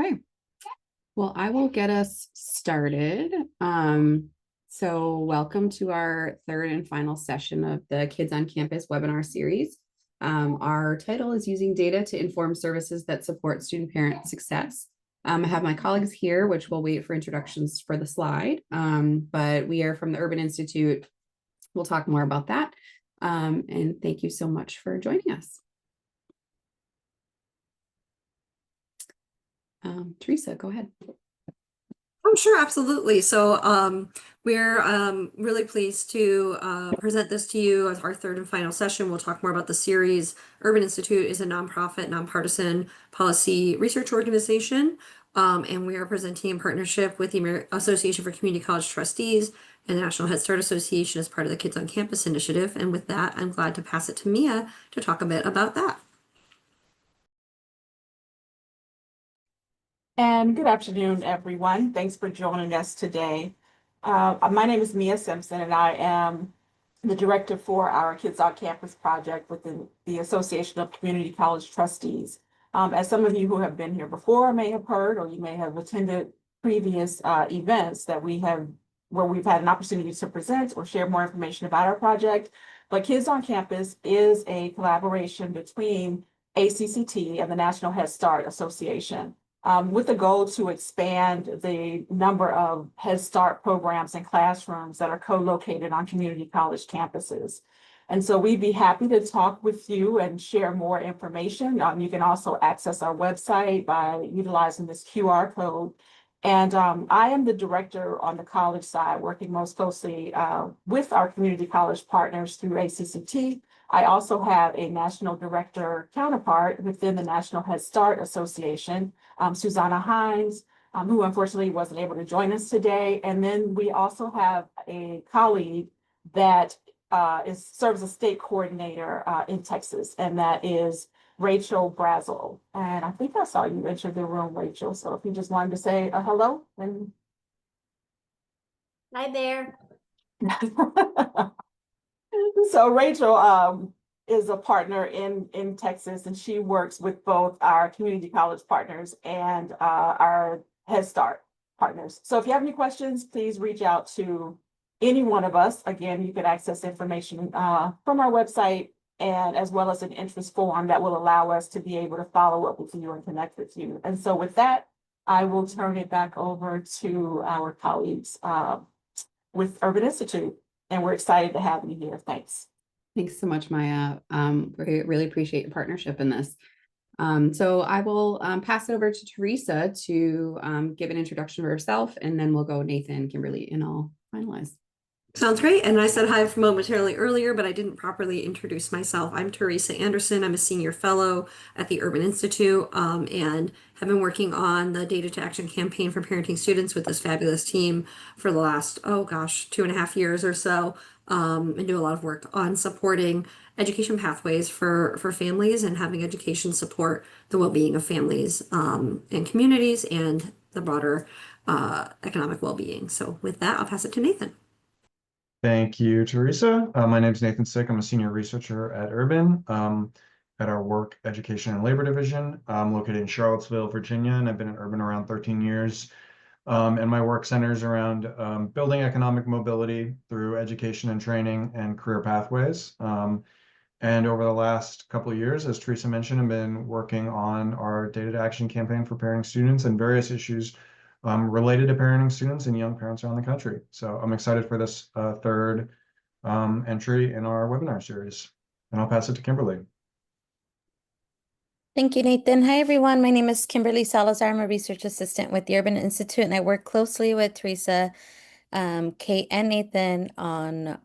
Okay, well, I will get us started. So welcome to our third and final session of the Kids on Campus webinar series. Our title is Using Data to Inform Services that Support Student Parent Success. I have my colleagues here, which will wait for introductions for the slide, but we are from the Urban Institute. We'll talk more about that. And thank you so much for joining us. Teresa, go ahead. Oh, sure, absolutely. So we're really pleased to present this to you as our third and final session. We'll talk more about the series. Urban Institute is a nonprofit, nonpartisan policy research organization, and we are presenting in partnership with the Association for Community College Trustees and the National Head Start Association as part of the Kids on Campus initiative. And with that, I'm glad to pass it to Mia to talk a bit about that. And good afternoon, everyone. Thanks for joining us today. My name is Mia Simpson, and I am the director for our Kids on Campus project within the Association of Community College Trustees. As some of you who have been here before may have heard, or you may have attended previous events that where we've had an opportunity to present or share more information about our project. But Kids on Campus is a collaboration between ACCT and the National Head Start Association, with the goal to expand the number of Head Start programs and classrooms that are co-located on community college campuses. And so we'd be happy to talk with you and share more information. You can also access our website by utilizing this QR code. And I am the director on the college side, working most closely with our community college partners through ACCT. I also have a national director counterpart within the National Head Start Association, Susanna Hines, who unfortunately wasn't able to join us today. And then we also have a colleague that serves as a state coordinator in Texas, and that is Rachel Brazel. And I think I saw you enter the room, Rachel. So if you just wanted to say hello. And Hi there. So Rachel is a partner in Texas, and she works with both our community college partners and our Head Start partners. So if you have any questions, please reach out to any one of us. Again, you can access information from our website, and as well as an interest form that will allow us to be able to follow up with you and connect with you. And so with that, I will turn it back over to our colleagues with Urban Institute. And we're excited to have you here. Thanks. Thanks so much, Maya. We really appreciate your partnership in this. So I will pass it over to Teresa to give an introduction of herself, and then we'll go Nathan, Kimberly, and I'll finalize. Sounds great. And I said hi momentarily earlier, but I didn't properly introduce myself. I'm Teresa Anderson. I'm a senior fellow at the Urban Institute and have been working on the Data to Action campaign for parenting students with this fabulous team for the last, 2.5 years or so, and do a lot of work on supporting education pathways for families and having education support the well-being of families and communities and the broader economic well-being. So with that, I'll pass it to Nathan. Thank you, Teresa. My name is Nathan Sick. I'm a senior researcher at Urban at our Work, Education, and Labor Division. I'm located in Charlottesville, Virginia, and I've been at Urban around 13 years. And my work centers around building economic mobility through education and training and career pathways. And over the last couple of years, as Teresa mentioned, I've been working on our Data to Action campaign for parenting students and various issues related to parenting students and young parents around the country. So I'm excited for this third entry in our webinar series. And I'll pass it to Kimberly. Thank you, Nathan. Hi, everyone. My name is Kimberly Salazar. I'm a research assistant with the Urban Institute, and I work closely with Teresa, Kate, and Nathan on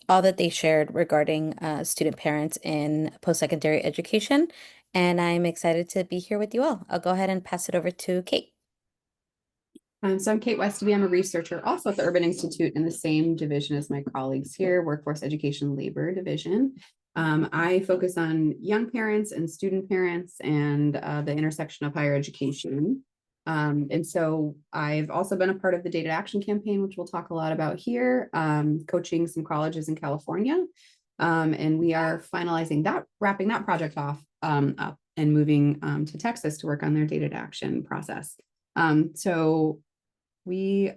all that they shared regarding student parents in post-secondary education. And I'm excited to be here with you all. I'll go ahead and pass it over to Kate. So I'm Kate Westby. I'm a researcher also at the Urban Institute in the same division as my colleagues here, Workforce Education Labor Division. I focus on young parents and student parents and the intersection of higher education. And so I've also been a part of the Data Action campaign, which we'll talk a lot about here, coaching some colleges in California. And we are finalizing that, wrapping that project off up and moving to Texas to work on their data to action process. So we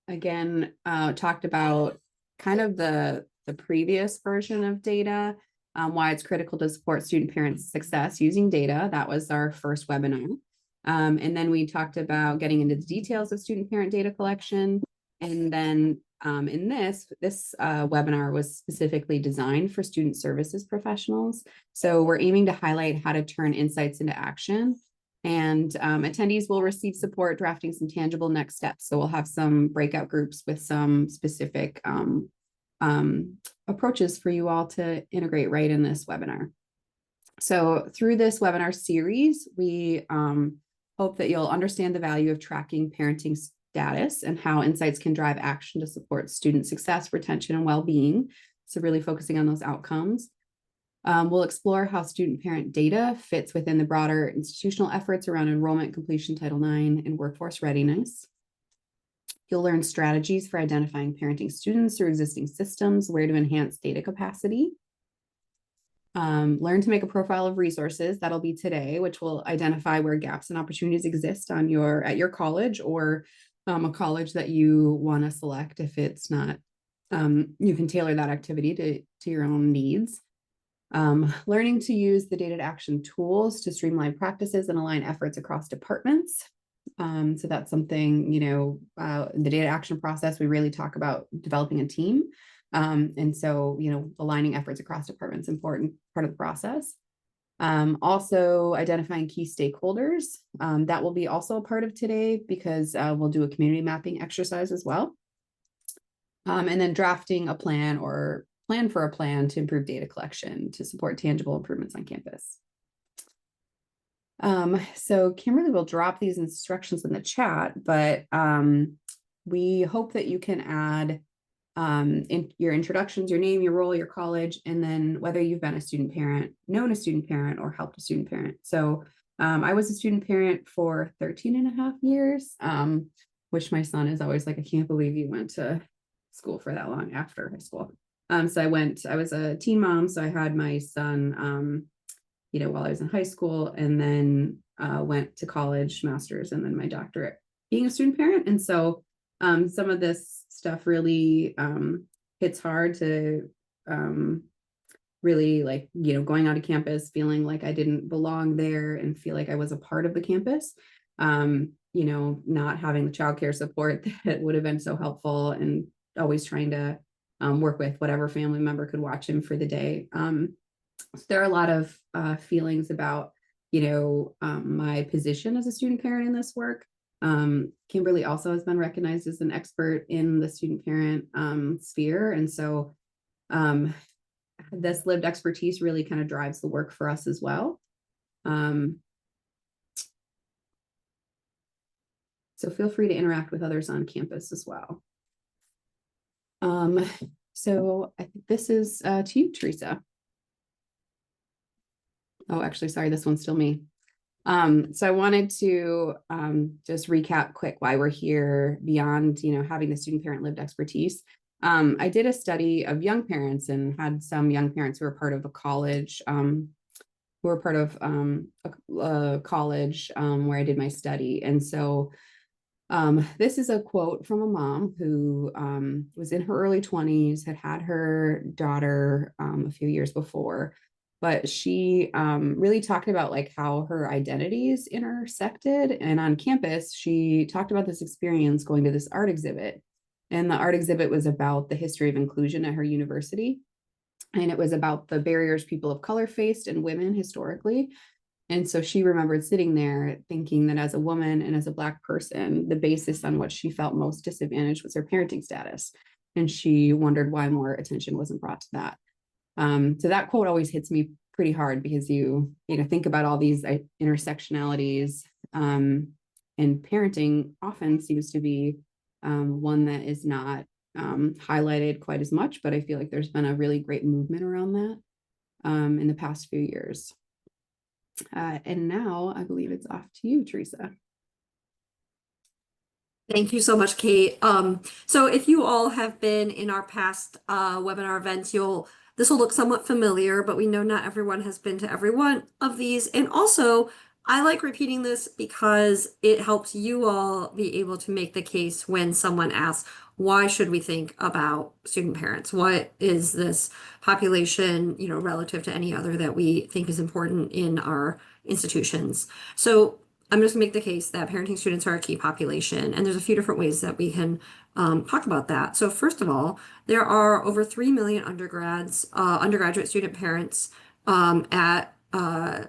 again talked about kind of the previous version of data, why it's critical to support student parent success using data. That was our first webinar. And then we talked about getting into the details of student parent data collection. And then in this webinar was specifically designed for student services professionals. So we're aiming to highlight how to turn insights into action. And attendees will receive support drafting some tangible next steps. So we'll have some breakout groups with some specific approaches for you all to integrate right in this webinar. So through this webinar series, we hope that you'll understand the value of tracking parenting status and how insights can drive action to support student success, retention, and well-being. So really focusing on those outcomes. We'll explore how student parent data fits within the broader institutional efforts around enrollment, completion, Title IX, and workforce readiness. You'll learn strategies for identifying parenting students through existing systems, where to enhance data capacity. Learn to make a profile of resources. That'll be today, which will identify where gaps and opportunities exist on at your college, or a college that you want to select. If it's not, you can tailor that activity to your own needs. Learning to use the data to action tools to streamline practices and align efforts across departments. So that's something, the data action process, we really talk about developing a team. And so, aligning efforts across departments is an important part of the process. Also identifying key stakeholders. That will be also a part of today, because we'll do a community mapping exercise as well. And then drafting a plan for a plan to improve data collection to support tangible improvements on campus. So Kimberly will drop these instructions in the chat, but we hope that you can add in your introductions, your name, your role, your college, and then whether you've been a student parent, known a student parent, or helped a student parent. So I was a student parent for 13 and a half years, which my son is always like, I can't believe you went to school for that long after high school. So I was a teen mom. So I had my son, while I was in high school, and then went to college, master's, and then my doctorate being a student parent. And so some of this stuff really hits hard to really going out of campus, feeling like I didn't belong there and feel like I was a part of the campus. Not having the childcare support that would have been so helpful, and always trying to work with whatever family member could watch him for the day. So there are a lot of feelings about, my position as a student parent in this work. Kimberly also has been recognized as an expert in the student parent sphere. And so this lived expertise really kind of drives the work for us as well. So feel free to interact with others on campus as well. So I think this is to you, Teresa. Oh, actually, sorry, this one's still me. So I wanted to just recap quick why we're here beyond, having the student parent lived expertise. I did a study of young parents and had some young parents who were part of a college, a college where I did my study. And so this is a quote from a mom who was in her early 20s, had her daughter a few years before. But she really talked about how her identities intersected. And on campus, she talked about this experience going to this art exhibit. And the art exhibit was about the history of inclusion at her university. And it was about the barriers people of color faced and women historically. And so she remembered sitting there thinking that as a woman and as a Black person, the basis on which she felt most disadvantaged was her parenting status. And she wondered why more attention wasn't brought to that. So that quote always hits me pretty hard, because you think about all these intersectionalities, and parenting often seems to be one that is not highlighted quite as much, but I feel like there's been a really great movement around that in the past few years. And now I believe it's off to you, Teresa. Thank you so much, Kate. So if you all have been in our past webinar events, you'll This will look somewhat familiar, but we know not everyone has been to every one of these. And also, I like repeating this because it helps you all be able to make the case when someone asks, why should we think about student parents? What is this population, relative to any other that we think is important in our institutions? So I'm just gonna make the case that parenting students are a key population, and there's a few different ways that we can talk about that. So first of all, there are over 3 million undergraduate student parents in the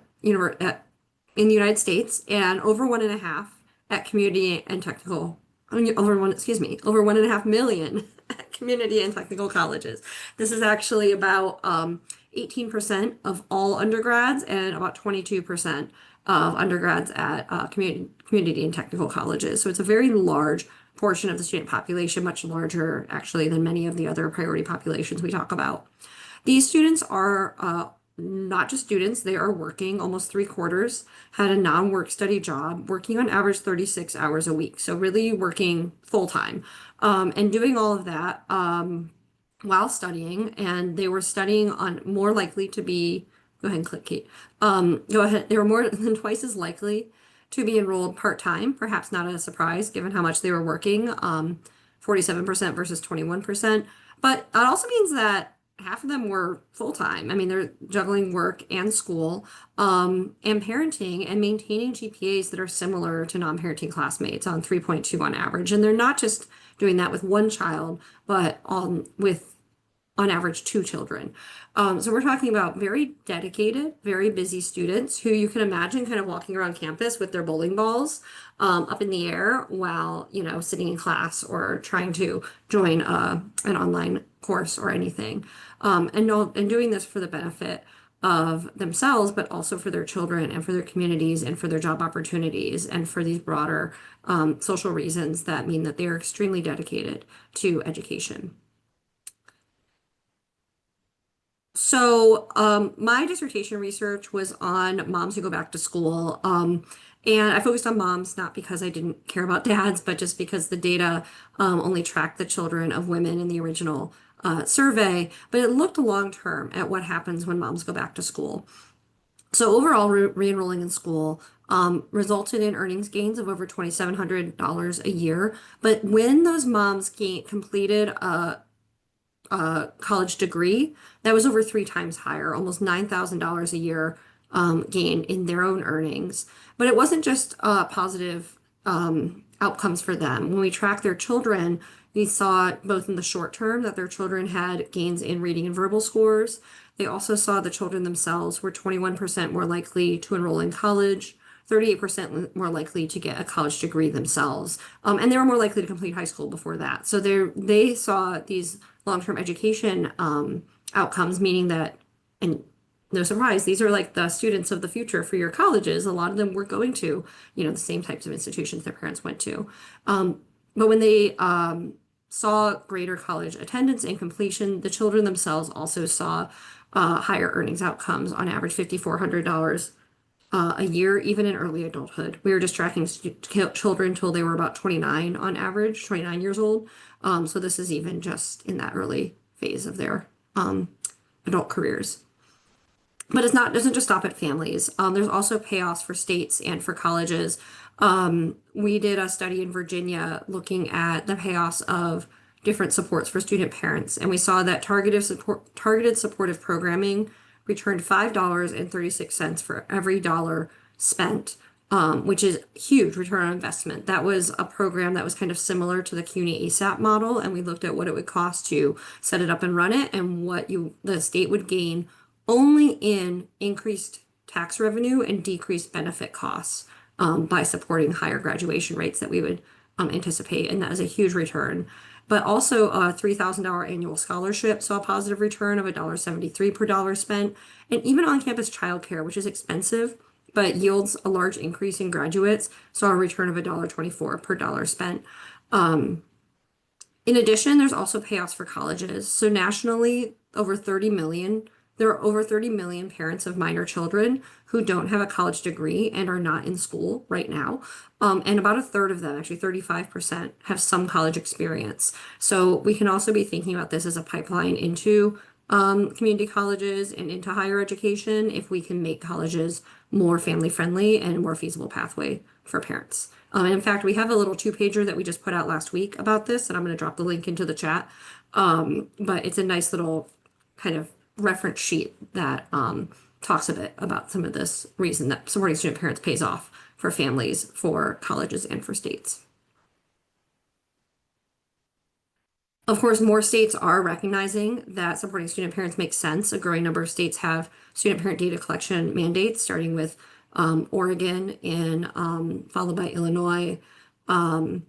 United States, and over 1.5 at community and technical, over 1.5 million at community and technical colleges. This is actually about 18% of all undergrads and about 22% of undergrads at community and technical colleges. So it's a very large portion of the student population, much larger actually than many of the other priority populations we talk about. These students are not just students, they are working. Almost 3/4 had a non-work study job, working on average 36 hours a week. So really working full time and doing all of that while studying. And they were studying on more likely to be, go ahead and click, Kate. Go ahead. They were more than twice as likely to be enrolled part-time, perhaps not a surprise given how much they were working, 47% versus 21%. But that also means that half of them were full-time. I mean, they're juggling work and school, and parenting and maintaining GPAs that are similar to non-parenting classmates on 3.2 on average. And they're not just doing that with one child, but with on average 2 children. So we're talking about very dedicated, very busy students who you can imagine kind of walking around campus with their bowling balls up in the air while, sitting in class or trying to join an online course or anything. And doing this for the benefit of themselves, but also for their children and for their communities and for their job opportunities and for these broader social reasons that mean that they are extremely dedicated to education. So my dissertation research was on moms who go back to school. And I focused on moms, not because I didn't care about dads, but just because the data only tracked the children of women in the original survey. But it looked long term at what happens when moms go back to school. So overall, re-enrolling in school resulted in earnings gains of over $2,700 a year. But when those moms completed a college degree, that was over 3 times higher, almost $9,000 a year gain in their own earnings. But it wasn't just positive outcomes for them. When we tracked their children, we saw both in the short term that their children had gains in reading and verbal scores. They also saw the children themselves were 21% more likely to enroll in college, 38% more likely to get a college degree themselves. And they were more likely to complete high school before that. So they saw these long-term education outcomes, meaning that, and no surprise, these are like the students of the future for your colleges. A lot of them were going to, the same types of institutions their parents went to. But when they saw greater college attendance and completion, the children themselves also saw higher earnings outcomes, on average $5,400 a year, even in early adulthood. We were just tracking children until they were about 29 on average, 29 years old. So this is even just in that early phase of their adult careers. But doesn't just stop at families. There's also payoffs for states and for colleges. We did a study in Virginia looking at the payoffs of different supports for student parents, and we saw that targeted supportive programming returned $5.36 for every dollar spent, which is huge return on investment. That was a program that was kind of similar to the CUNY ASAP model, and we looked at what it would cost to set it up and run it, and what the state would gain only in increased tax revenue and decreased benefit costs by supporting higher graduation rates that we would anticipate, and that is a huge return. But also a $3,000 annual scholarship, so a positive return of $1.73 per dollar spent, and even on-campus childcare, which is expensive, but yields a large increase in graduates, so a return of $1.24 per dollar spent. In addition, there's also payoffs for colleges. So nationally, there are over 30 million parents of minor children who don't have a college degree and are not in school right now. And about a third of them, actually 35%, have some college experience. So we can also be thinking about this as a pipeline into community colleges and into higher education if we can make colleges more family friendly and a more feasible pathway for parents. And in fact, we have a little 2-pager that we just put out last week about this, and I'm going to drop the link into the chat. But it's a nice little kind of reference sheet that talks a bit about some of this reason that supporting student parents pays off for families, for colleges, and for states. Of course, more states are recognizing that supporting student parents makes sense. A growing number of states have student parent data collection mandates, starting with Oregon and followed by Illinois, and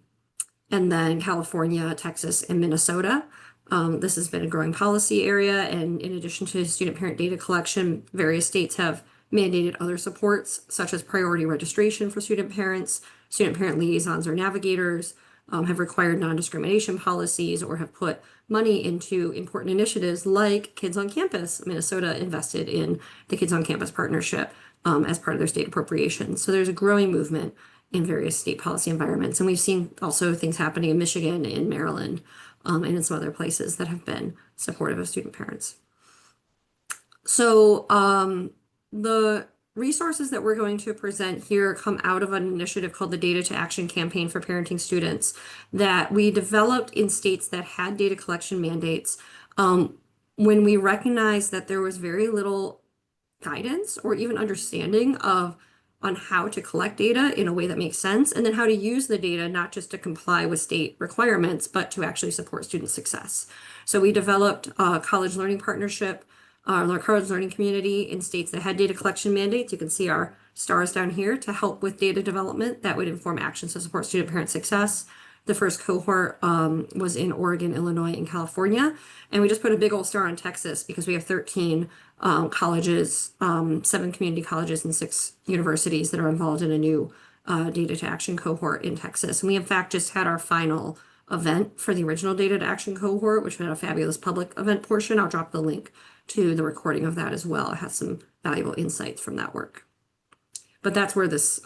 then California, Texas, and Minnesota. This has been a growing policy area, and in addition to student parent data collection, various states have mandated other supports, such as priority registration for student parents, student parent liaisons or navigators, have required non-discrimination policies, or have put money into important initiatives like Kids on Campus. Minnesota invested in the Kids on Campus partnership as part of their state appropriations. So there's a growing movement in various state policy environments. And we've seen also things happening in Michigan, in Maryland, and in some other places that have been supportive of student parents. So the resources that we're going to present here come out of an initiative called the Data to Action Campaign for Parenting Students that we developed in states that had data collection mandates when we recognized that there was very little guidance or even understanding of on how to collect data in a way that makes sense, and then how to use the data not just to comply with state requirements, but to actually support student success. So we developed a college learning partnership, our college learning community in states that had data collection mandates. You can see our stars down here to help with data development that would inform actions to support student parent success. The first cohort was in Oregon, Illinois, and California. And we just put a big old star on Texas because we have 13 colleges, 7 community colleges, and 6 universities that are involved in a new data to action cohort in Texas. And we, in fact, just had our final event for the original data to action cohort, which had a fabulous public event portion. I'll drop the link to the recording of that as well. It has some valuable insights from that work. But that's where this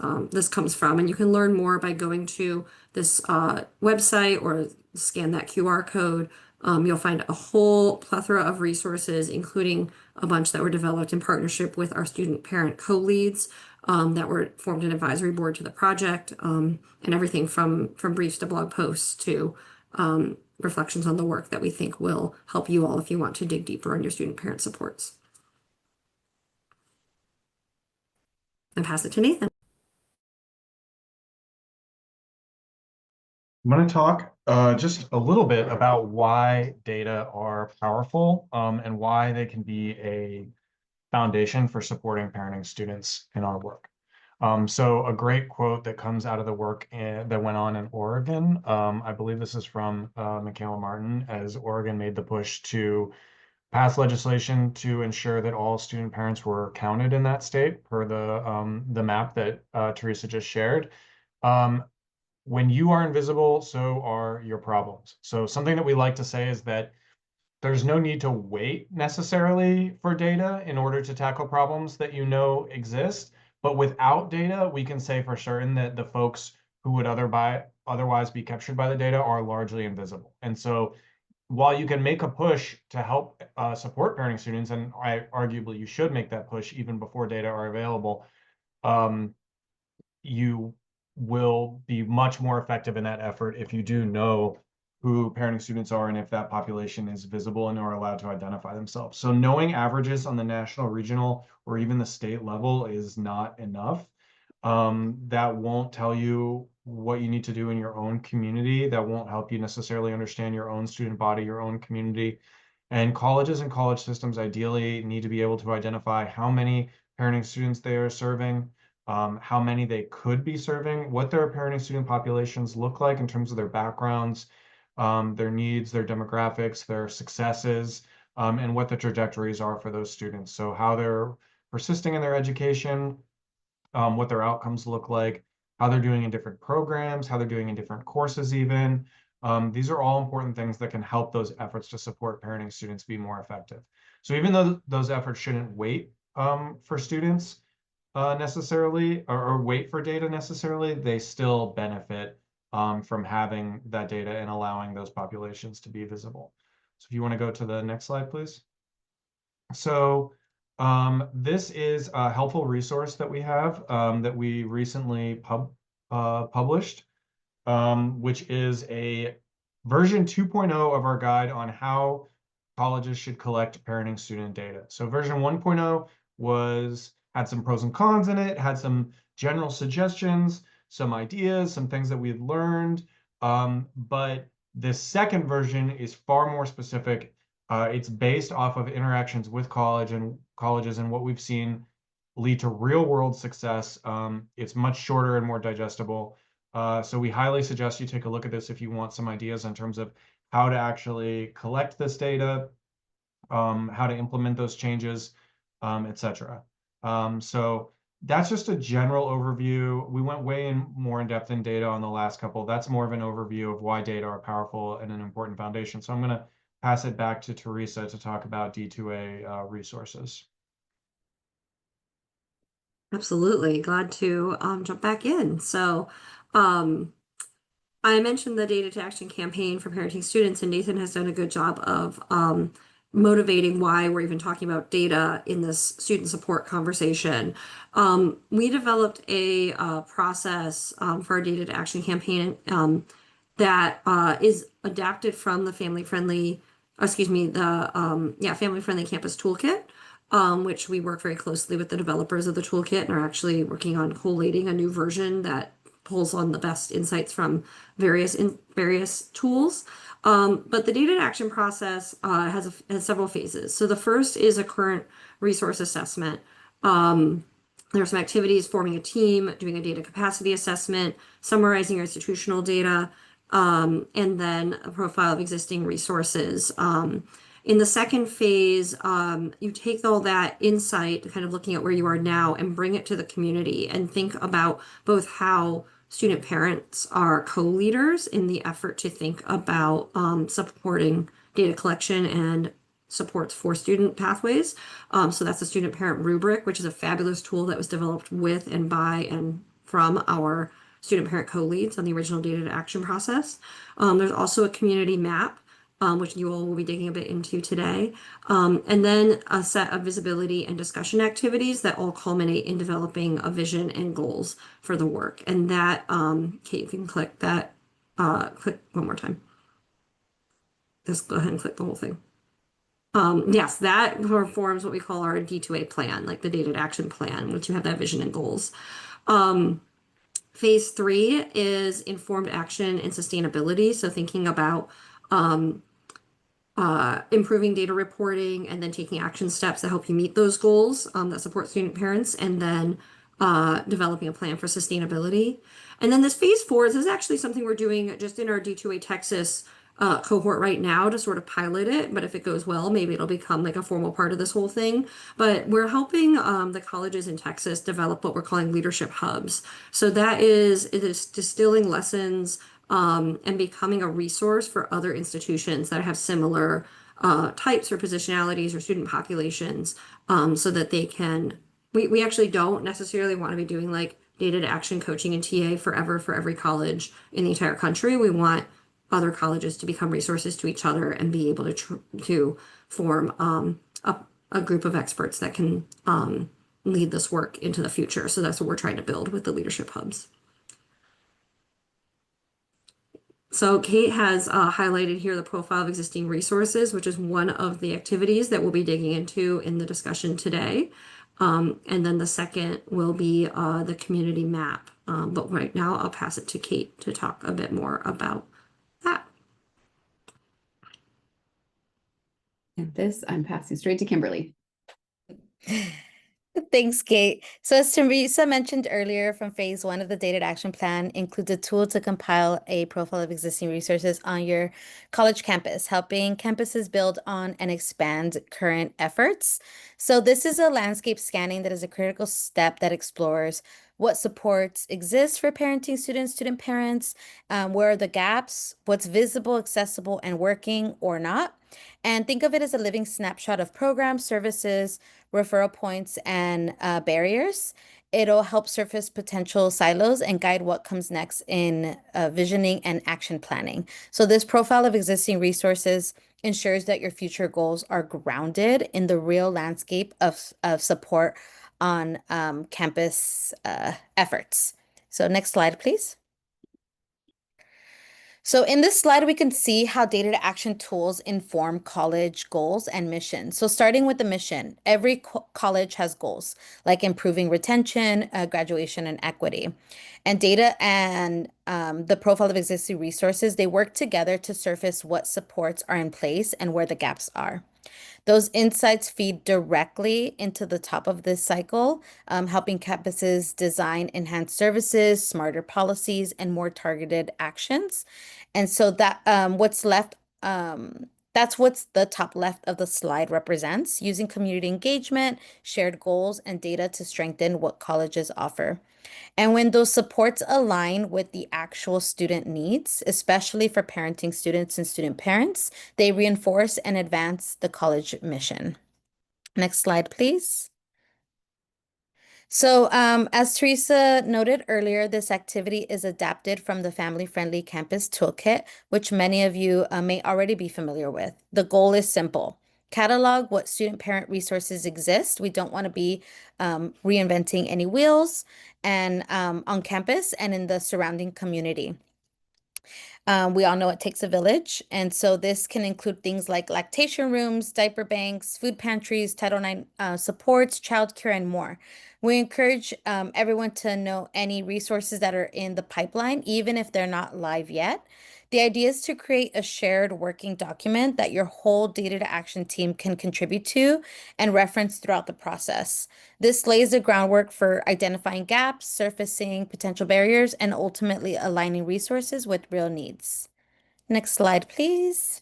comes from, and you can learn more by going to this website or scan that QR code. You'll find a whole plethora of resources, including a bunch that were developed in partnership with our student parent co-leads that were formed an advisory board to the project, and everything from briefs to blog posts to reflections on the work that we think will help you all if you want to dig deeper on your student parent supports. And pass it to Nathan. I'm going to talk just a little bit about why data are powerful and why they can be a foundation for supporting parenting students in our work. So a great quote that comes out of the work that went on in Oregon, I believe this is from Michaela Martin, as Oregon made the push to pass legislation to ensure that all student parents were counted in that state per the map that Teresa just shared. When you are invisible, so are your problems. So something that we like to say is that there's no need to wait necessarily for data in order to tackle problems that you know exist. But without data, we can say for certain that the folks who would otherwise be captured by the data are largely invisible. And so while you can make a push to help support parenting students, and arguably you should make that push even before data are available, you will be much more effective in that effort if you do know who parenting students are and if that population is visible and are allowed to identify themselves. So knowing averages on the national, regional, or even the state level is not enough. That won't tell you what you need to do in your own community. That won't help you necessarily understand your own student body, your own community. And colleges and college systems ideally need to be able to identify how many parenting students they are serving, how many they could be serving, what their parenting student populations look like in terms of their backgrounds, their needs, their demographics, their successes, and what the trajectories are for those students. So how they're persisting in their education, what their outcomes look like, how they're doing in different programs, how they're doing in different courses even. These are all important things that can help those efforts to support parenting students be more effective. So even though those efforts shouldn't wait for students necessarily, or wait for data necessarily, they still benefit from having that data and allowing those populations to be visible. So if you want to go to the next slide, please. So this is a helpful resource that we have that we recently published, which is a version 2.0 of our guide on how colleges should collect parenting student data. So version 1.0 had some pros and cons in it, had some general suggestions, some ideas, some things that we had learned. But the second version is far more specific. It's based off of interactions with colleges and what we've seen lead to real world success. It's much shorter and more digestible. So we highly suggest you take a look at this if you want some ideas in terms of how to actually collect this data, how to implement those changes, etc. So that's just a general overview. We went way more in depth in data on the last couple. That's more of an overview of why data are powerful and an important foundation. So I'm going to pass it back to Teresa to talk about D2A resources. Absolutely. Glad to jump back in. So um, I mentioned the Data to Action campaign for parenting students, and Nathan has done a good job of motivating why we're even talking about data in this student support conversation. We developed a process for our Data to Action campaign that is adapted from the family friendly campus toolkit, which we work very closely with the developers of the toolkit and are actually working on collating a new version that pulls on the best insights from various tools. But the data to action process has several phases. So the first is a current resource assessment. There are some activities: forming a team, doing a data capacity assessment, summarizing your institutional data, and then a profile of existing resources. In the second phase, you take all that insight, kind of looking at where you are now, and bring it to the community and think about both how student parents are co-leaders in the effort to think about supporting data collection and supports for student pathways. So that's the student parent rubric, which is a fabulous tool that was developed with and by and from our student parent co-leads on the original data to action process. There's also a community map, which you all will be digging a bit into today. And then a set of visibility and discussion activities that all culminate in developing a vision and goals for the work. And that, Kate, you can click that, click one more time. Just go ahead and click the whole thing. Yes, that forms what we call our D2A plan, like the data to action plan, which you have that vision and goals. Phase 3 is informed action and sustainability. So thinking about improving data reporting and then taking action steps that help you meet those goals that support student parents, and then developing a plan for sustainability. And then this phase 4 is actually something we're doing just in our D2A Texas cohort right now to sort of pilot it. But if it goes well, maybe it'll become like a formal part of this whole thing. But we're helping the colleges in Texas develop what we're calling leadership hubs. So it is distilling lessons and becoming a resource for other institutions that have similar types or positionalities or student populations, so that they can. We actually don't necessarily want to be doing like data to action coaching and TA forever for every college in the entire country. We want other colleges to become resources to each other and be able to form a group of experts that can lead this work into the future. So that's what we're trying to build with the leadership hubs. So Kate has highlighted here the profile of existing resources, which is one of the activities that we'll be digging into in the discussion today. And then the second will be the community map. But right now I'll pass it to Kate to talk a bit more about that. And this I'm passing straight to Kimberly. Thanks, Kate. So as Teresa mentioned earlier, from phase 1 of the Data to Action Plan includes a tool to compile a profile of existing resources on your college campus, helping campuses build on and expand current efforts. So this is a landscape scanning that is a critical step that explores what supports exist for parenting students, student parents, where are the gaps, what's visible, accessible, and working or not. And think of it as a living snapshot of programs, services, referral points, and barriers. It'll help surface potential silos and guide what comes next in visioning and action planning. So this profile of existing resources ensures that your future goals are grounded in the real landscape of support on campus efforts. So next slide, please. So in this slide, we can see how data to action tools inform college goals and missions. So starting with the mission, every college has goals like improving retention, graduation, and equity. And data and the profile of existing resources, they work together to surface what supports are in place and where the gaps are. Those insights feed directly into the top of this cycle, helping campuses design enhanced services, smarter policies, and more targeted actions. And so that what's left, that's what's the top left of the slide represents, using community engagement, shared goals, and data to strengthen what colleges offer. And when those supports align with the actual student needs, especially for parenting students and student parents, they reinforce and advance the college mission. Next slide, please. So, as Teresa noted earlier, this activity is adapted from the Family-Friendly Campus Toolkit, which many of you may already be familiar with. The goal is simple. Catalog what student parent resources exist. We don't want to be reinventing any wheels and on campus and in the surrounding community. We all know it takes a village. And so this can include things like lactation rooms, diaper banks, food pantries, Title IX supports, childcare, and more. We encourage everyone to know any resources that are in the pipeline, even if they're not live yet. The idea is to create a shared working document that your whole data to action team can contribute to and reference throughout the process. This lays the groundwork for identifying gaps, surfacing potential barriers, and ultimately aligning resources with real needs. Next slide, please.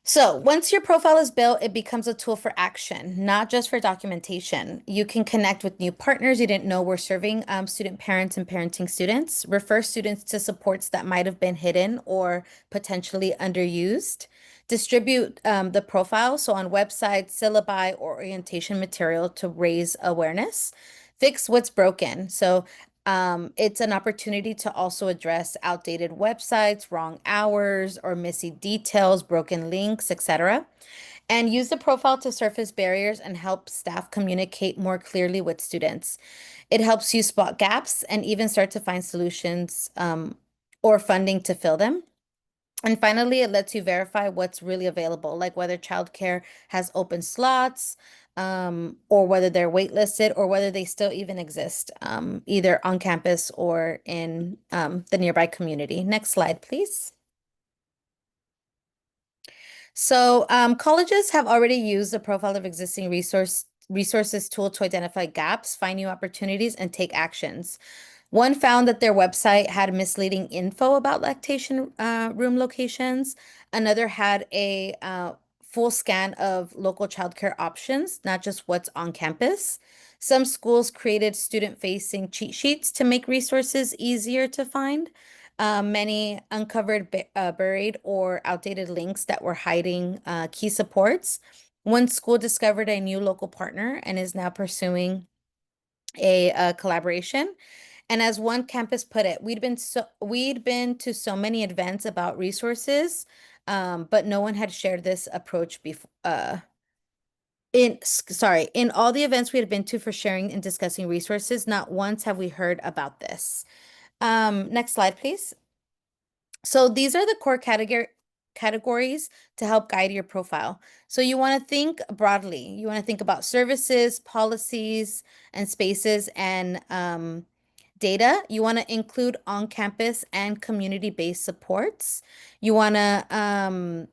So once your profile is built, it becomes a tool for action, not just for documentation. You can connect with new partners you didn't know were serving student parents and parenting students, refer students to supports that might have been hidden or potentially underused, distribute the profile, so on websites, syllabi, or orientation material to raise awareness, fix what's broken. So it's an opportunity to also address outdated websites, wrong hours, or missing details, broken links, etc. And use the profile to surface barriers and help staff communicate more clearly with students. It helps you spot gaps and even start to find solutions or funding to fill them. And finally, it lets you verify what's really available, like whether childcare has open slots, or whether they're waitlisted, or whether they still even exist, either on campus or in the nearby community. Next slide, please. So colleges have already used the profile of existing resources tool to identify gaps, find new opportunities, and take actions. One found that their website had misleading info about lactation room locations. Another had a full scan of local childcare options, not just what's on campus. Some schools created student-facing cheat sheets to make resources easier to find. Many uncovered buried or outdated links that were hiding key supports. One school discovered a new local partner and is now pursuing a collaboration. And as one campus put it, we'd been to so many events about resources, but no one had shared this approach before. In all the events we had been to for sharing and discussing resources, not once have we heard about this. Next slide, please. So these are the core categories to help guide your profile. So you want to think broadly. You want to think about services, policies, and spaces, and data. You want to include on-campus and community-based supports. You want to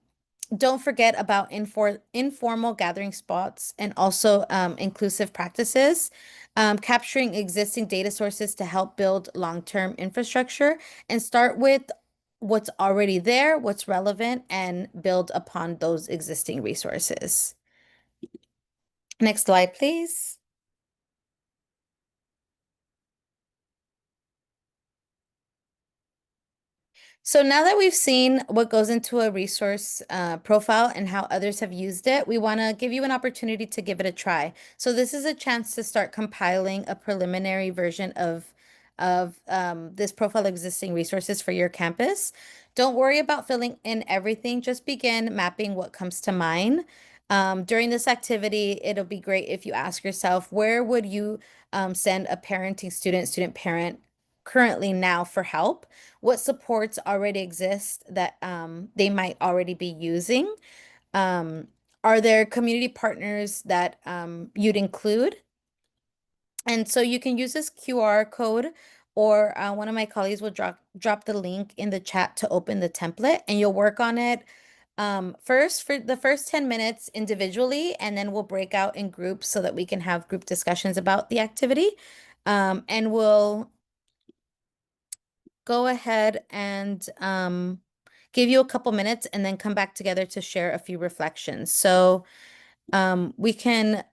don't forget about informal gathering spots and also inclusive practices, capturing existing data sources to help build long-term infrastructure, and start with what's already there, what's relevant, and build upon those existing resources. Next slide, please. So now that we've seen what goes into a resource profile and how others have used it, we want to give you an opportunity to give it a try. So this is a chance to start compiling a preliminary version of of this profile of existing resources for your campus. Don't worry about filling in everything. Just begin mapping what comes to mind. During this activity, it'll be great if you ask yourself, where would you send a parenting student, student parent currently now for help? What supports already exist that they might already be using? Um, are there community partners that you'd include? And so you can use this QR code, or one of my colleagues will drop the link in the chat to open the template, and you'll work on it first for the first 10 minutes individually, and then we'll break out in groups so that we can have group discussions about the activity. And we'll go ahead and give you a couple minutes and then come back together to share a few reflections. So we can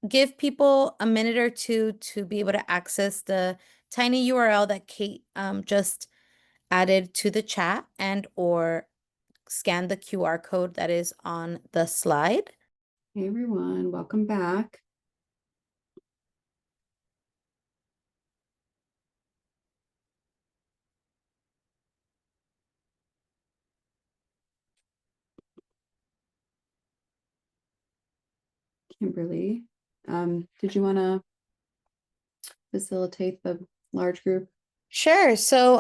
give people a minute or two to be able to access the tiny URL that Kate just added to the chat, and or scan the QR code that is on the slide. Hey everyone, welcome back. Kimberly, did you want to facilitate the large group? Sure. So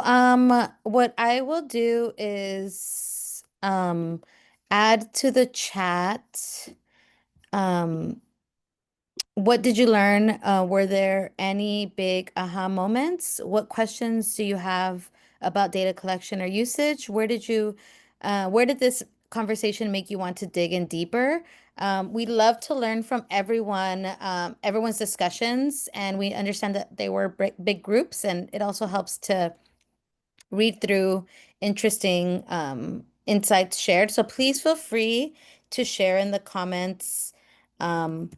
what I will do is add to the chat. What did you learn? Were there any big aha moments? What questions do you have about data collection or usage? Where did this conversation make you want to dig in deeper? We love to learn from everyone, everyone's discussions, and we understand that they were big groups, and it also helps to read through interesting insights shared. So please feel free to share in the comments. And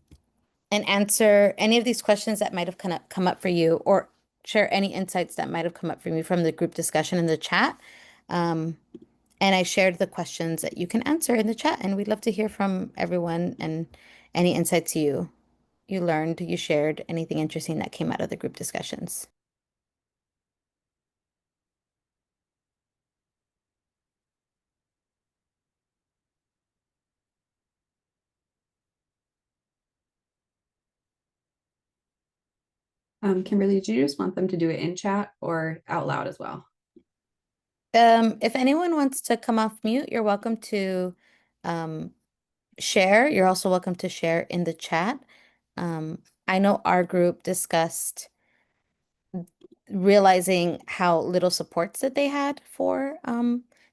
answer any of these questions that might have come up for you, or share any insights that might have come up for me from the group discussion in the chat. And I shared the questions that you can answer in the chat, and we'd love to hear from everyone and any insights you learned, you shared, anything interesting that came out of the group discussions. Kimberly, do you just want them to do it in chat or out loud as well? If anyone wants to come off mute, you're welcome to share. You're also welcome to share in the chat. I know our group discussed realizing how little supports that they had for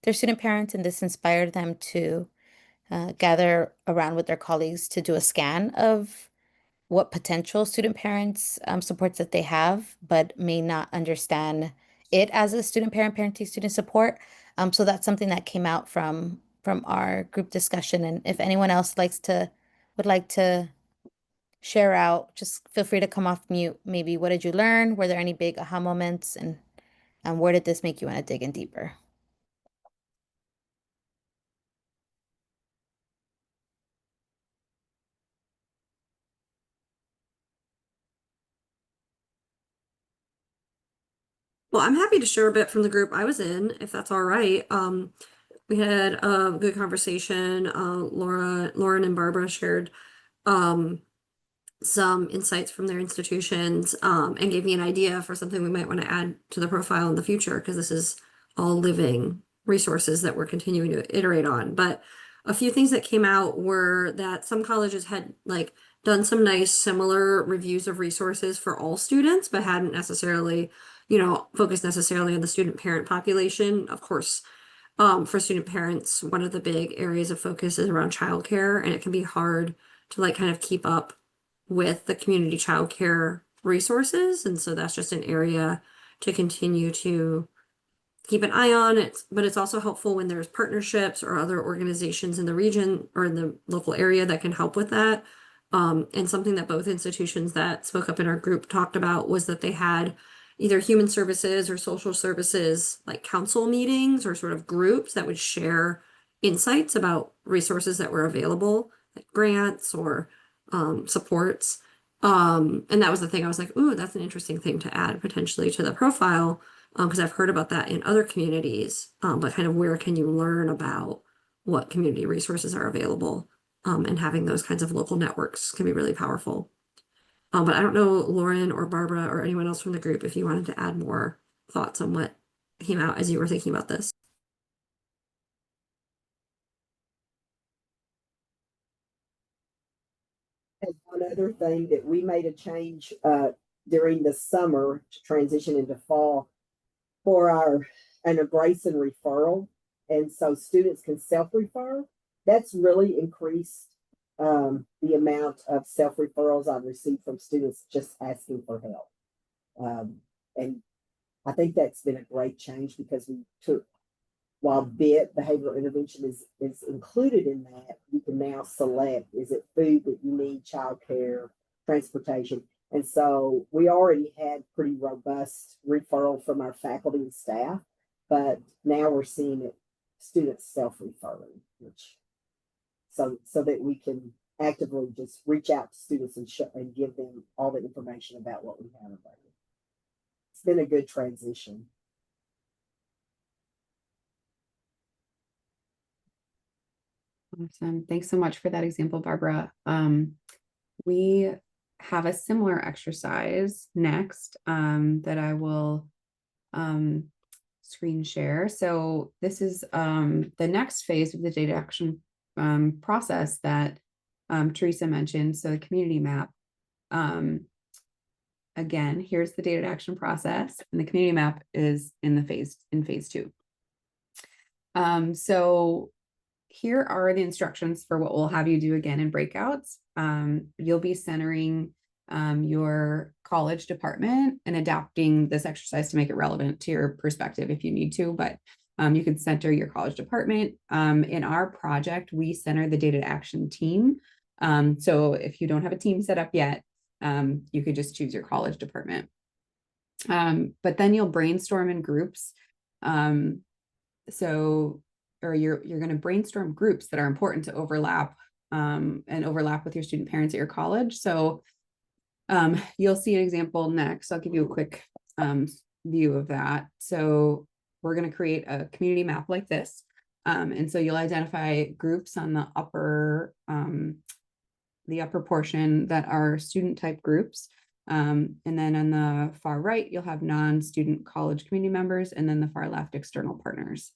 their student parents, and this inspired them to gather around with their colleagues to do a scan of what potential student parents supports that they have, but may not understand it as a student parent parenting student support. So that's something that came out from our group discussion. And if anyone else would like to share out, just feel free to come off mute. Maybe what did you learn? Were there any big aha moments? And where did this make you want to dig in deeper? Well, I'm happy to share a bit from the group I was in, if that's all right. We had a good conversation. Lauren and Barbara shared some insights from their institutions and gave me an idea for something we might want to add to the profile in the future, because this is all living resources that we're continuing to iterate on. But a few things that came out were that some colleges had done some nice similar reviews of resources for all students, but hadn't necessarily, focused necessarily on the student parent population. Of course, for student parents, one of the big areas of focus is around childcare, and it can be hard to kind of keep up with the community childcare resources. And so that's just an area to continue to keep an eye on it. But it's also helpful when there's partnerships or other organizations in the region or in the local area that can help with that. And something that both institutions that spoke up in our group talked about was that they had either human services or social services, council meetings or sort of groups that would share insights about resources that were available, like grants or supports. And that was the thing I was like, ooh, that's an interesting thing to add potentially to the profile, because I've heard about that in other communities, but kind of where can you learn about what community resources are available, and having those kinds of local networks can be really powerful. But I don't know, Lauren or Barbara or anyone else from the group, if you wanted to add more thoughts on what came out as you were thinking about this. And one other thing that we made a change during the summer to transition into fall for an embrace and referral. And so students can self-refer. That's really increased the amount of self-referrals I've received from students just asking for help. And I think that's been a great change because we took, while BIT, behavioral intervention, is included in that, you can now select, is it food that you need, childcare, transportation? And so we already had pretty robust referral from our faculty and staff, but now we're seeing it students self-referring, which so that we can actively just reach out to students and give them all the information about what we have available. It's been a good transition. Awesome. Thanks so much for that example, Barbara. We have a similar exercise next that I will screen share. So this is the next phase of the data action process that Teresa mentioned. So the community map. Again, here's the data action process, and the community map is in phase 2. So here are the instructions for what we'll have you do again in breakouts. You'll be centering your college department and adapting this exercise to make it relevant to your perspective if you need to, but you can center your college department. In our project, we center the data action team. So if you don't have a team set up yet, you could just choose your college department. But then you'll brainstorm in groups. Or you're going to brainstorm groups that are important to overlap and overlap with your student parents at your college. So you'll see an example next. I'll give you a quick view of that. So we're going to create a community map like this. And so you'll identify groups on the upper portion that are student type groups. And then on the far right, you'll have non-student college community members, and then the far left, external partners.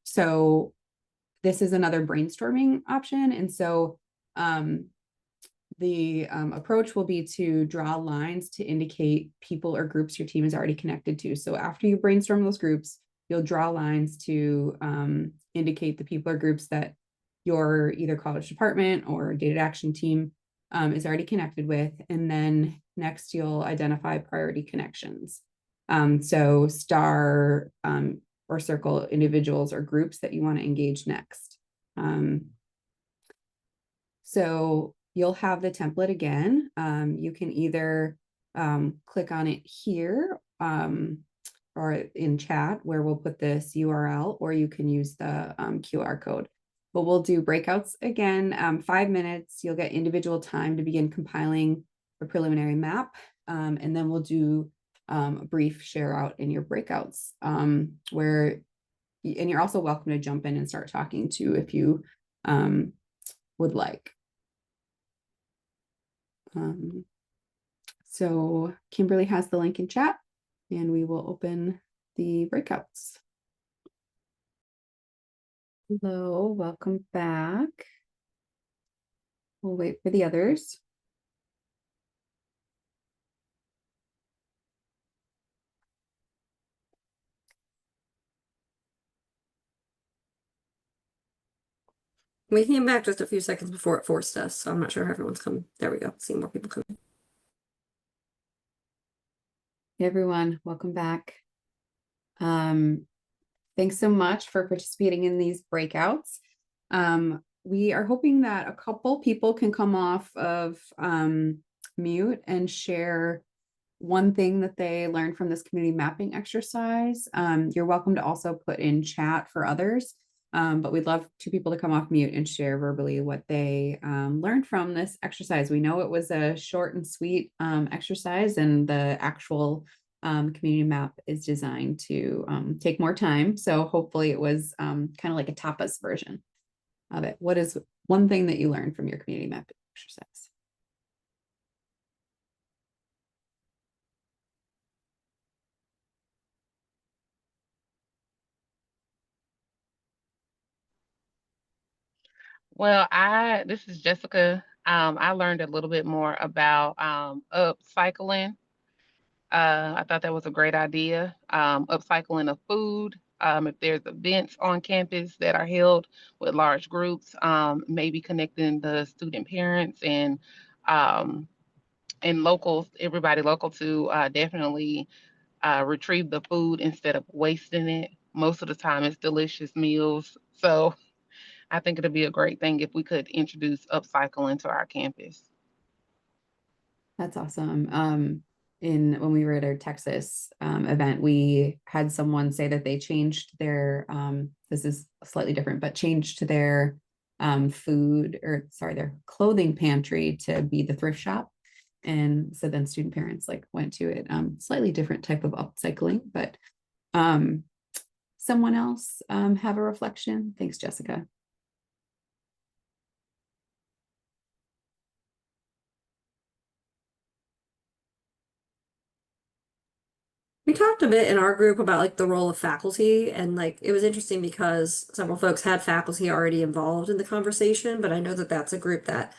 So this is another brainstorming option. And so the approach will be to draw lines to indicate people or groups your team is already connected to. So after you brainstorm those groups, you'll draw lines to indicate the people or groups that your either college department or data action team is already connected with. And then next you'll identify priority connections. So star or circle individuals or groups that you want to engage next. So you'll have the template again. You can either click on it here or in chat where we'll put this URL, or you can use the QR code. But we'll do breakouts again, 5 minutes. You'll get individual time to begin compiling a preliminary map. And then we'll do a brief share out in your breakouts and you're also welcome to jump in and start talking too if you would like. So Kimberly has the link in chat, and we will open the breakouts. Hello, welcome back. We'll wait for the others. We came back just a few seconds before it forced us, so I'm not sure if everyone's coming. There we go. Seeing more people coming. Hey everyone, welcome back. Thanks so much for participating in these breakouts. We are hoping that a couple people can come off of mute and share one thing that they learned from this community mapping exercise. You're welcome to also put in chat for others. But we'd love two people to come off mute and share verbally what they learned from this exercise. We know it was a short and sweet exercise, and the actual community map is designed to take more time. So hopefully it was kind of like a tapas version of it. What is one thing that you learned from your community map exercise? Well, this is Jessica. I learned a little bit more about upcycling. I thought that was a great idea. Upcycling of food. If there's events on campus that are held with large groups, maybe connecting the student parents um, and locals, everybody local to definitely retrieve the food instead of wasting it. Most of the time, it's delicious meals. So I think it'd be a great thing if we could introduce upcycling to our campus. That's awesome. In when we were at our Texas event, we had someone say that they changed their this is slightly different, but changed their food, or sorry, their clothing pantry to be the thrift shop. And so then student parents like went to it. Slightly different type of upcycling, but um someone else have a reflection? Thanks, Jessica. We talked a bit in our group about like the role of faculty, and like it was interesting because several folks had faculty already involved in the conversation, but I know that that's a group that,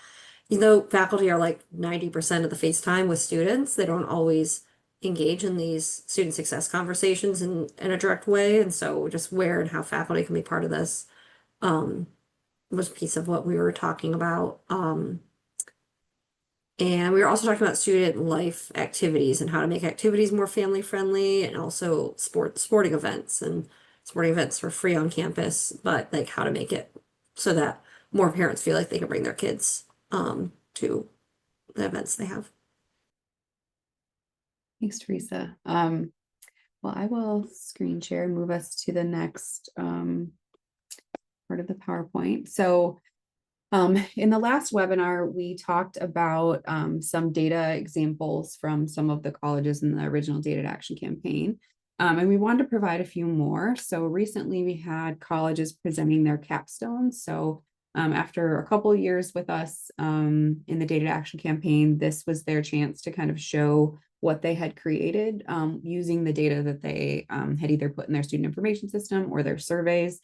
faculty are like 90% of the face time with students, they don't always engage in these student success conversations in a direct way. And so just where and how faculty can be part of this um, was a piece of what we were talking about. And we were also talking about student life activities and how to make activities more family friendly, and also sporting events, and sporting events for free on campus, but like how to make it so that more parents feel like they can bring their kids to the events they have. Thanks, Teresa. Well, I will screen share and move us to the next part of the PowerPoint. So in the last webinar, we talked about some data examples from some of the colleges in the original Data to Action campaign. And we wanted to provide a few more. So recently we had colleges presenting their capstones. So after a couple of years with us in the Data to Action campaign, this was their chance to kind of show what they had created using the data that they had either put in their student information system or their surveys.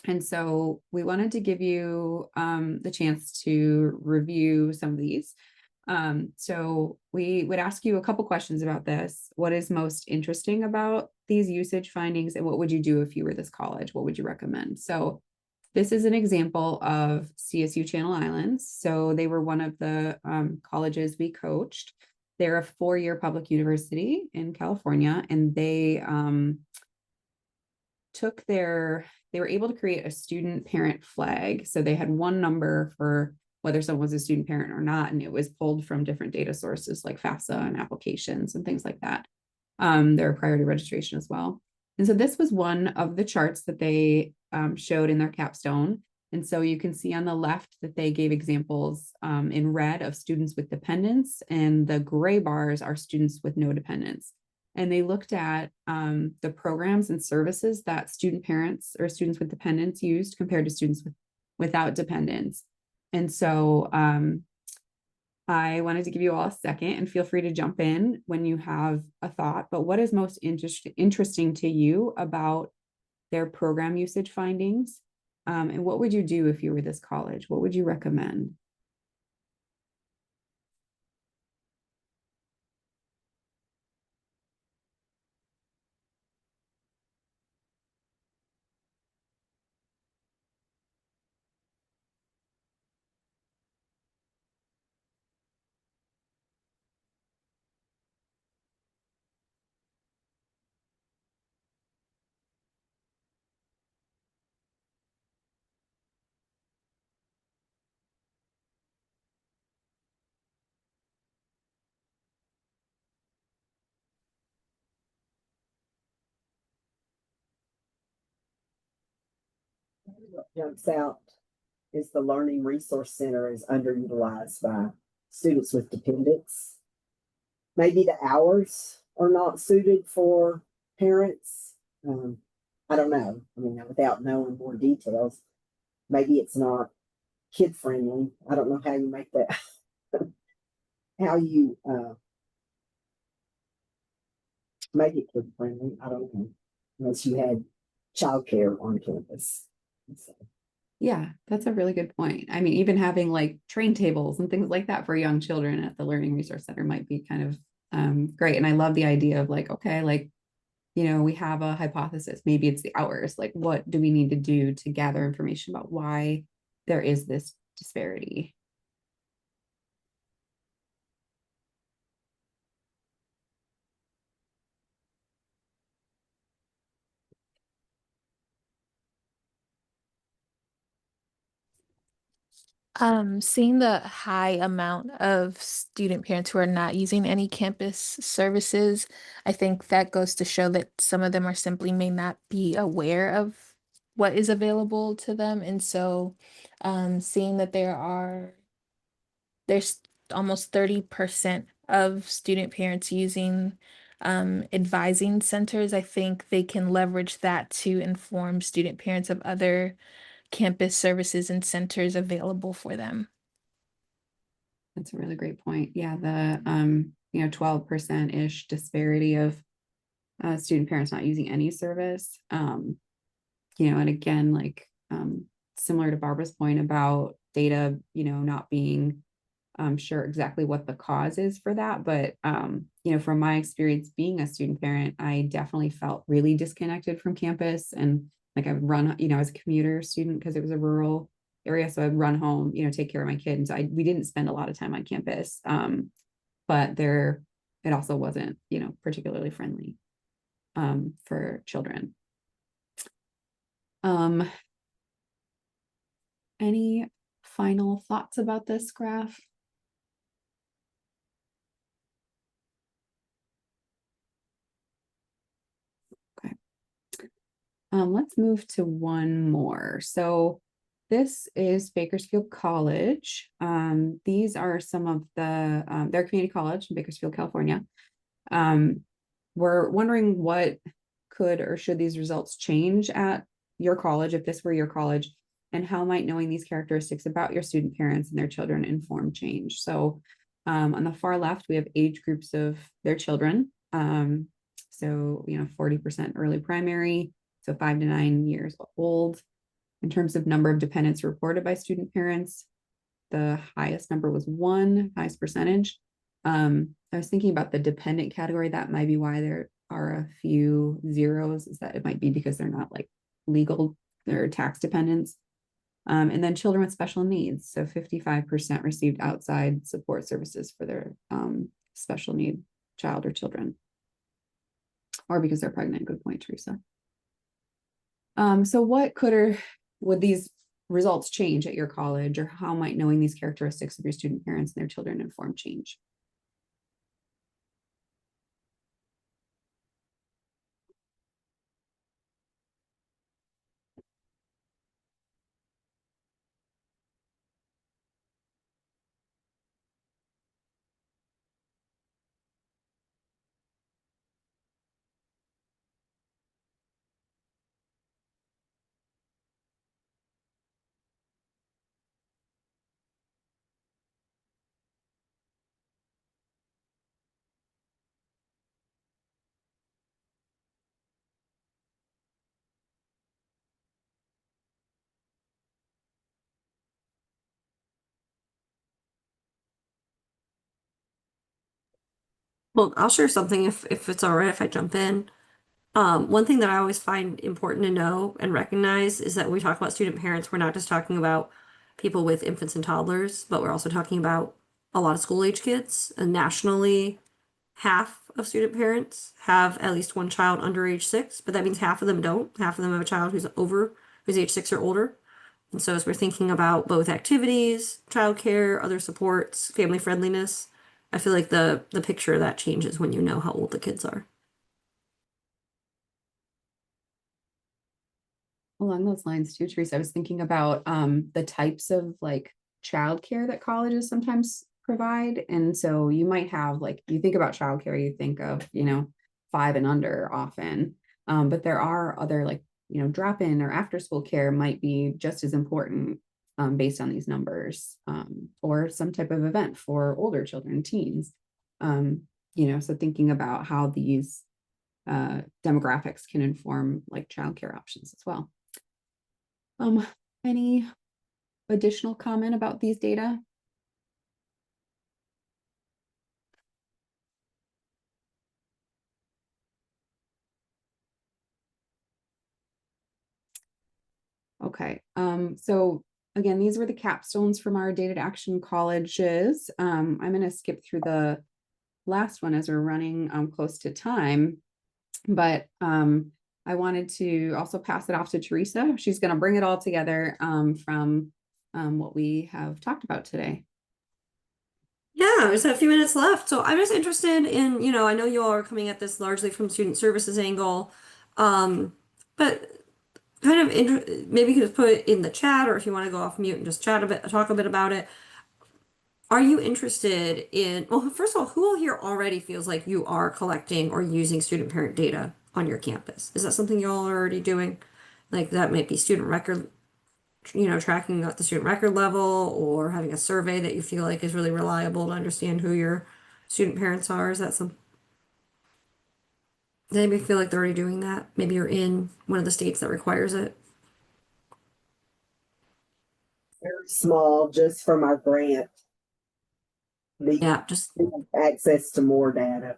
And so we wanted to give you the chance to review some of these. So we would ask you a couple questions about this. What is most interesting about these usage findings, and what would you do if you were this college? What would you recommend? So this is an example of CSU Channel Islands. So they were one of the colleges we coached. They're a four-year public university in California, and they they were able to create a student parent flag. So they had one number for whether someone was a student parent or not, and it was pulled from different data sources like FAFSA and applications and things like that. There are priority registration as well. And so this was one of the charts that they showed in their capstone. And so you can see on the left that they gave examples in red of students with dependents, and the gray bars are students with no dependents. And they looked at the programs and services that student parents or students with dependents used compared to students without dependents. And so I wanted to give you all a second, and feel free to jump in when you have a thought. But what is most interesting to you about their program usage findings? And what would you do if you were this college? What would you recommend? what jumps out is the Learning Resource Center is underutilized by students with dependents. Maybe the hours are not suited for parents. I don't know. I mean, without knowing more details, maybe it's not kid friendly. I don't know how you make that, how you make it kid friendly. I don't know, unless you had childcare on campus. So. Yeah, that's a really good point. I mean, even having like train tables and things like that for young children at the Learning Resource Center might be kind of great. And I love the idea of like, okay, like, you know, we have a hypothesis. Maybe it's the hours. Like, what do we need to do to gather information about why there is this disparity? Seeing the high amount of student parents who are not using any campus services, I think that goes to show that some of them are simply may not be aware of what is available to them. And so, seeing that there's almost 30% of student parents using advising centers, I think they can leverage that to inform student parents of other campus services and centers available for them. That's a really great point. Yeah, the 12% ish disparity of student parents not using any service. And again, like similar to Barbara's point about data, not being sure exactly what the cause is for that. But from my experience being a student parent, I definitely felt really disconnected from campus. And like I would run, as a commuter student because it was a rural area. So I'd run home, take care of my kids. And so we didn't spend a lot of time on campus. But it also wasn't, particularly friendly for children. Any final thoughts about this graph? Okay. Let's move to one more. So this is Bakersfield College. These are some of their community college in Bakersfield, California. We're wondering what could or should these results change at your college if this were your college, and how might knowing these characteristics about your student parents and their children inform change. So on the far left, we have age groups of their children. So 40% early primary, so 5 to 9 years old. In terms of number of dependents reported by student parents, the highest number was 1, highest percentage. I was thinking about the dependent category. That might be why there are a few zeros, is that it might be because they're not like legal or tax dependents. And then children with special needs. So 55% received outside support services for their special need child or children. Or because they're pregnant. Good point, Teresa. So what could or would these results change at your college, or how might knowing these characteristics of your student parents and their children inform change? Well, I'll share something if it's all right if I jump in. One thing that I always find important to know and recognize is that when we talk about student parents, we're not just talking about people with infants and toddlers, but we're also talking about a lot of school age kids. And nationally, half of student parents have at least one child under age 6, but that means half of them don't. Half of them have a child who's age 6 or older. And so as we're thinking about both activities, childcare, other supports, family friendliness, I feel like the picture of that changes when you know how old the kids are. along those lines too, Teresa, I was thinking about the types of like childcare that colleges sometimes provide. And so you might have like, you think about childcare, you think of, 5 and under often. But there are other like, drop-in or after school care might be just as important based on these numbers, or some type of event for older children, teens. So thinking about how these demographics can inform like childcare options as well. Any additional comment about these data? Okay, so again, these were the capstones from our data to action colleges. I'm going to skip through the last one as we're running close to time, but I wanted to also pass it off to Teresa. She's going to bring it all together from what we have talked about today. Yeah, there's a few minutes left. So I'm just interested in, I know you all are coming at this largely from student services angle, but kind of maybe you could just put it in the chat, or if you want to go off mute and just chat a bit, talk a bit about it. Are you interested in, well, first of all, who all here already feels like you are collecting or using student parent data on your campus? Is that something you all are already doing? Like that might be student record, tracking at the student record level, or having a survey that you feel like is really reliable to understand who your student parents are. Is that some, does anybody feel like they're already doing that? Maybe you're in one of the states that requires it. Very small, just from our grant. Yeah, just Access to more data.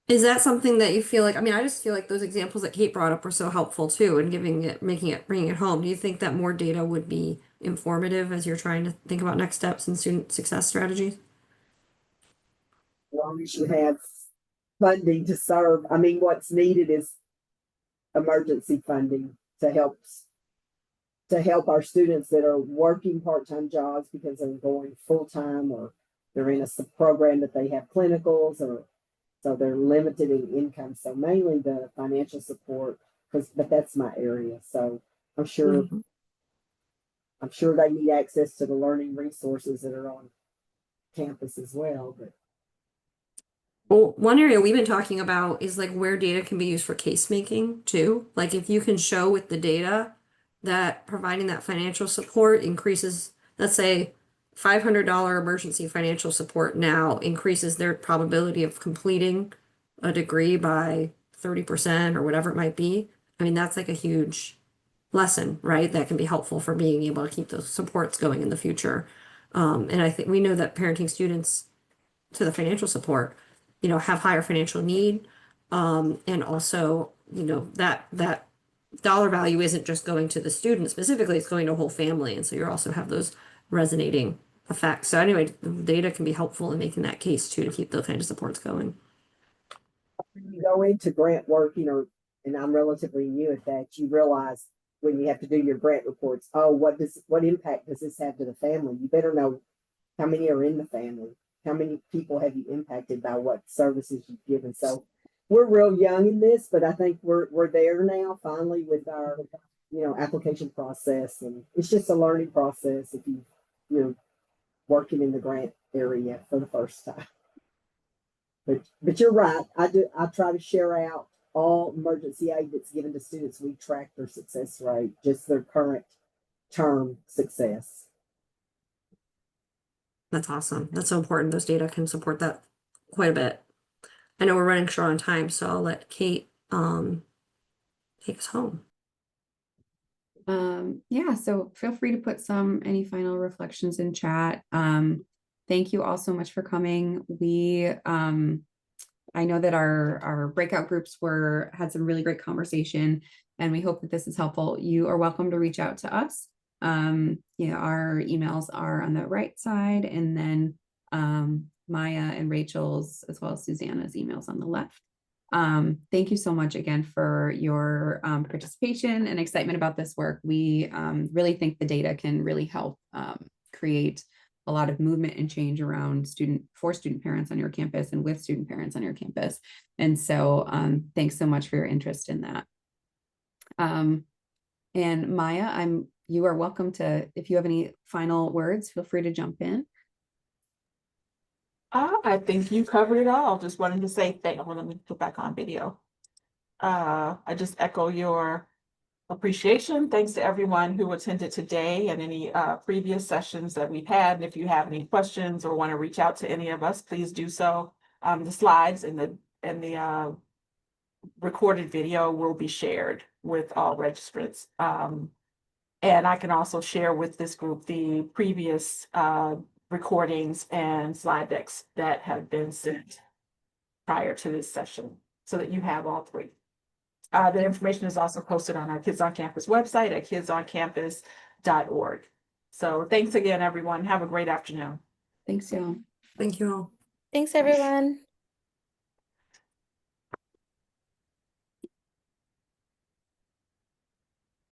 is that something that you feel like, I mean, I just feel like those examples that Kate brought up were so helpful too, and bringing it home. Do you think that more data would be informative as you're trying to think about next steps and student success strategies? As long as you have funding to serve. I mean, what's needed is emergency funding to help our students that are working part-time jobs because they're going full-time, or they're in a program that they have clinicals, or so they're limited in income. So mainly the financial support, but that's my area. So I'm sure they need access to the learning resources that are on campus as well. But Well, one area we've been talking about is like where data can be used for case making too. Like if you can show with the data that providing that financial support increases, let's say $500 emergency financial support now increases their probability of completing a degree by 30% or whatever it might be. I mean, that's like a huge lesson, right? That can be helpful for being able to keep those supports going in the future. And I think we know that parenting students to the financial support, have higher financial need. And also, that dollar value isn't just going to the student specifically, it's going to a whole family. And so you also have those resonating effects. So anyway, the data can be helpful in making that case too, to keep those kind of supports going. when you go into grant working, and I'm relatively new at that, you realize when you have to do your grant reports, oh, what impact does this have to the family? You better know how many are in the family, how many people have you impacted by what services you've given. So we're real young in this, but I think we're there now finally with our application process, and it's just a learning process if you're working in the grant area for the first time. But you're right. I try to share out all emergency aid that's given to students. We track their success rate, just their current term success. That's awesome. That's so important. Those data can support that quite a bit. I know we're running short on time, so I'll let Kate take us home. Yeah, so feel free to put any final reflections in chat. Thank you all so much for coming. I know that our breakout groups had some really great conversation, and we hope that this is helpful. You are welcome to reach out to us. Our emails are on the right side, and then Maya and Rachel's, as well as Susanna's emails on the left. Thank you so much again for your participation and excitement about this work. We really think the data can really help create a lot of movement and change around for student parents on your campus and with student parents on your campus. And so thanks so much for your interest in that. And Maya, you are welcome to, if you have any final words, feel free to jump in. I think you covered it all. Just wanted to say well, let me put back on video. I just echo your appreciation. Thanks to everyone who attended today and any previous sessions that we've had. And if you have any questions or want to reach out to any of us, please do so. The slides and the recorded video will be shared with all registrants. And I can also share with this group the previous recordings and slide decks that have been sent prior to this session so that you have all three. The information is also posted on our Kids on Campus website at kidsoncampus.org. So thanks again, everyone. Have a great afternoon. Thanks, y'all. Thank you all. Thanks, everyone.